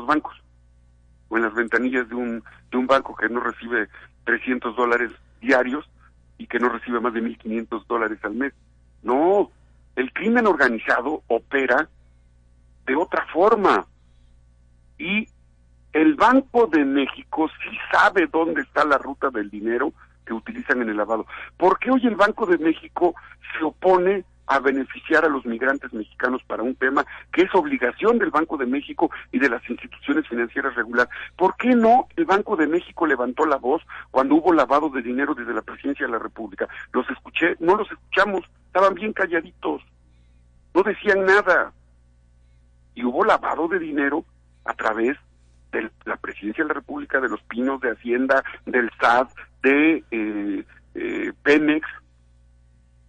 bancos, o en las ventanillas de un banco que no recibe $300 diarios y que no recibe más de $1,500 al mes. No, el crimen organizado opera de otra forma, y el Banco de México sí sabe dónde está la ruta del dinero que utilizan en el lavado. ¿Por qué hoy el Banco de México se opone a beneficiar a los migrantes mexicanos para un tema que es obligación del Banco de México y de las instituciones financieras regulares? ¿Por qué no el Banco de México levantó la voz cuando hubo lavado de dinero desde la Presidencia de la República? Los escuché, no los escuchamos, estaban bien calladitos, no decían nada. Y hubo lavado de dinero a través de la Presidencia de la República, de los Pinos, de Hacienda, del SAT, de Pemex,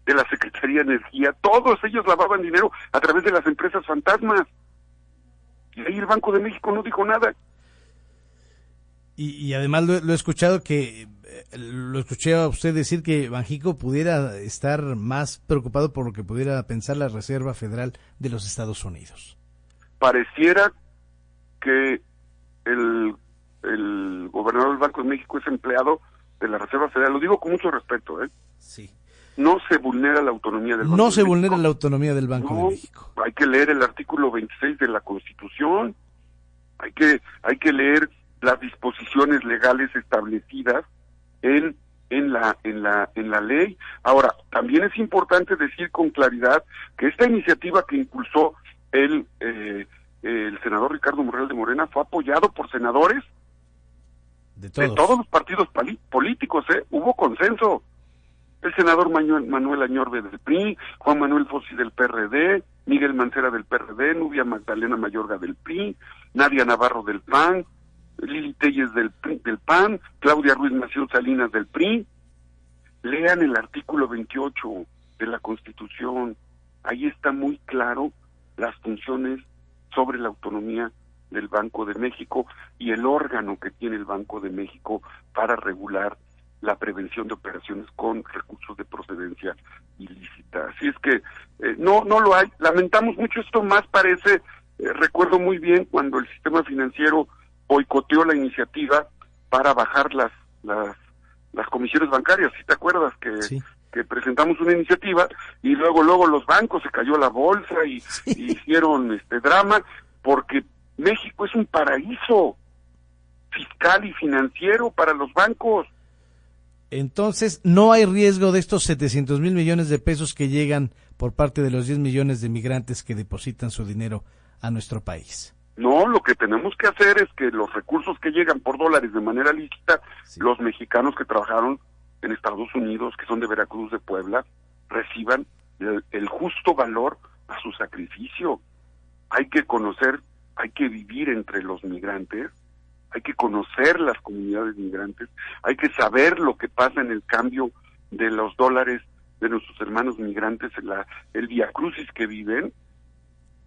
de la Secretaría de Energía. Todos ellos lavaban dinero a través de las empresas fantasmas. Y ahí el Banco de México no dijo nada. Y además lo he escuchado lo escuché a usted decir que Banxico pudiera estar más preocupado por lo que pudiera pensar la Reserva Federal de los Estados Unidos. Pareciera que el gobernador del Banco de México es empleado de la Reserva Federal. Lo digo con mucho respeto, ¿eh? Sí. No se vulnera la autonomía del Banco de México. No se vulnera la autonomía del Banco de México. Hay que leer el artículo 26 de la Constitución. Hay que leer las disposiciones legales establecidas en la ley. Ahora, también es importante decir con claridad que esta iniciativa que impulsó el senador Ricardo Monreal de Morena fue apoyado por senadores de todos los partidos políticos, hubo consenso. El senador Manuel Añorbe del PRI, Juan Manuel Fossi del PRD, Miguel Mancera del PRD, Nubia Magdalena Mayorga del PRI, Nadia Navarro del PAN, Lili Telles del PAN, Claudia Ruiz Massieu Salinas del PRI. Lean el artículo 28 de la Constitución, ahí está muy claro las funciones sobre la autonomía del Banco de México y el órgano que tiene el Banco de México para regular la prevención de operaciones con recursos de procedencia ilícita. Así es que no lo hay. Lamentamos mucho, esto más parece, recuerdo muy bien cuando el sistema financiero boicoteó la iniciativa para bajar las comisiones bancarias. ¿Sí te acuerdas que sí, que presentamos una iniciativa y luego los bancos, se cayó la bolsa y hicieron drama, porque México es un paraíso fiscal y financiero para los bancos? Entonces, ¿no hay riesgo de estos 700,000 millones de pesos que llegan por parte de los 10 millones de migrantes que depositan su dinero a nuestro país? No, lo que tenemos que hacer es que los recursos que llegan por dólares de manera lícita, sí, los mexicanos que trabajaron en Estados Unidos, que son de Veracruz, de Puebla, reciban el justo valor a su sacrificio. Hay que conocer, hay que vivir entre los migrantes, hay que conocer las comunidades migrantes, hay que saber lo que pasa en el cambio de los dólares de nuestros hermanos migrantes, el viacrucis que viven,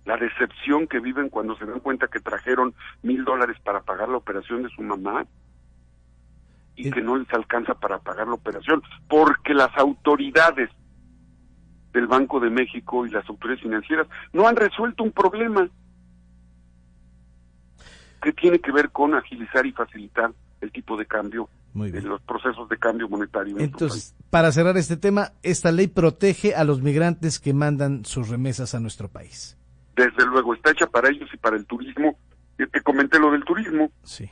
la decepción que viven cuando se dan cuenta que trajeron $1,000 para pagar la operación de su mamá y que no les alcanza para pagar la operación, porque las autoridades del Banco de México y las autoridades financieras no han resuelto un problema que tiene que ver con agilizar y facilitar el tipo de cambio, los procesos de cambio monetario. Entonces, para cerrar este tema, esta ley protege a los migrantes que mandan sus remesas a nuestro país. Desde luego, está hecha para ellos y para el turismo. Te comenté lo del turismo. Sí.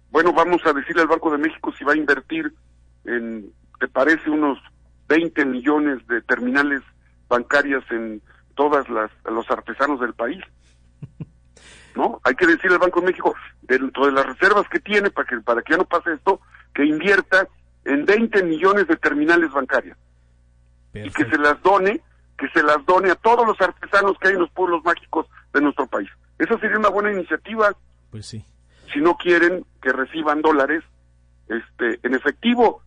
Bueno, vamos a decirle al Banco de México si va a invertir ¿te parece unos 20 millones de terminales bancarias en todas los artesanos del país? ¿No? Hay que decirle al Banco de México, dentro de las reservas que tiene, para que ya no pase esto, que invierta en 20 millones de terminales bancarias. Perfecto. Y que se las done a todos los artesanos que hay en los pueblos mágicos de nuestro país. Esa sería una buena iniciativa. Pues sí. Si no quieren que reciban dólares en efectivo,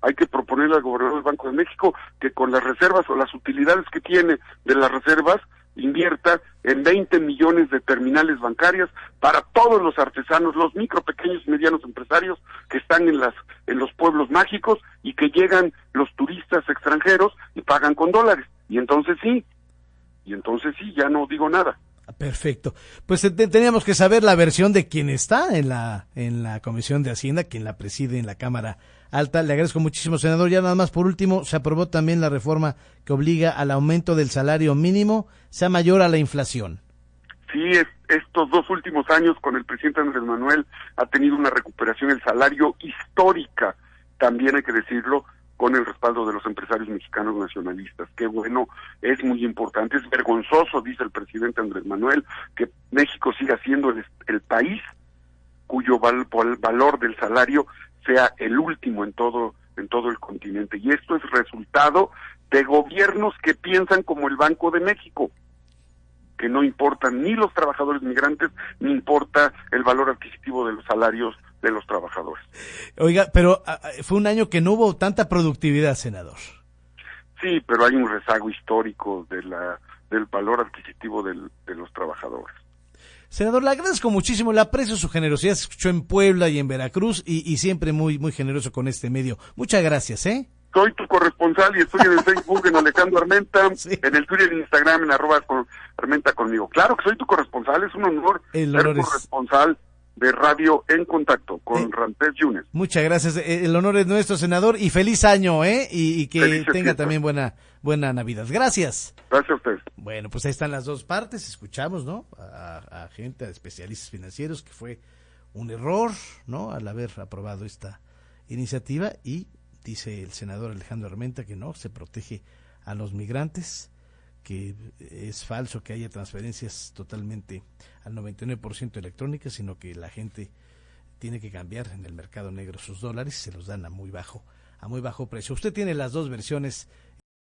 hay que proponerle al gobernador del Banco de México que con las reservas o las utilidades que tiene de las reservas invierta en 20 millones de terminales bancarias para todos los artesanos, los micro, pequeños y medianos empresarios que están en los pueblos mágicos y que llegan los turistas extranjeros y pagan con dólares. Y entonces sí, ya no digo nada. Perfecto. Pues teníamos que saber la versión de quien está en la Comisión de Hacienda, quien la preside en la Cámara Alta. Le agradezco muchísimo, senador. Ya nada más por último, se aprobó también la reforma que obliga al aumento del salario mínimo, sea mayor a la inflación. Sí, estos 2 últimos años con el presidente Andrés Manuel ha tenido una recuperación del salario histórica, también hay que decirlo, con el respaldo de los empresarios mexicanos nacionalistas. Qué bueno, es muy importante, es vergonzoso, dice el presidente Andrés Manuel, que México siga siendo el país cuyo valor del salario sea el último en todo el continente. Y esto es resultado de gobiernos que piensan como el Banco de México, que no importan ni los trabajadores migrantes, ni importa el valor adquisitivo de los salarios de los trabajadores. Oiga, pero fue un año que no hubo tanta productividad, senador. Sí, pero hay un rezago histórico del valor adquisitivo de los trabajadores. Senador, le agradezco muchísimo, le aprecio su generosidad, se escuchó en Puebla y en Veracruz y siempre muy, muy generoso con este medio. Muchas gracias, ¿eh? Soy tu corresponsal y estoy en el Facebook en Alejandro Armenta, sí. En el Twitter y Instagram en @Armenta conmigo. Claro que soy tu corresponsal, es un honor ser corresponsal de Radio en Contacto con Ramtés Yunes. Muchas gracias, el honor es nuestro, senador, y feliz año, y que Felices tenga fiestas. También buena Navidad. Gracias. Gracias a ustedes. Bueno, pues ahí están las dos partes, escuchamos, ¿no? A gente, a especialistas financieros, que fue un error, ¿no? Al haber aprobado esta iniciativa, y dice el senador Alejandro Armenta que no, se protege a los migrantes, que es falso que haya transferencias totalmente al 99% electrónicas, sino que la gente tiene que cambiar en el mercado negro sus dólares y se los dan a muy bajo precio. Usted tiene las dos versiones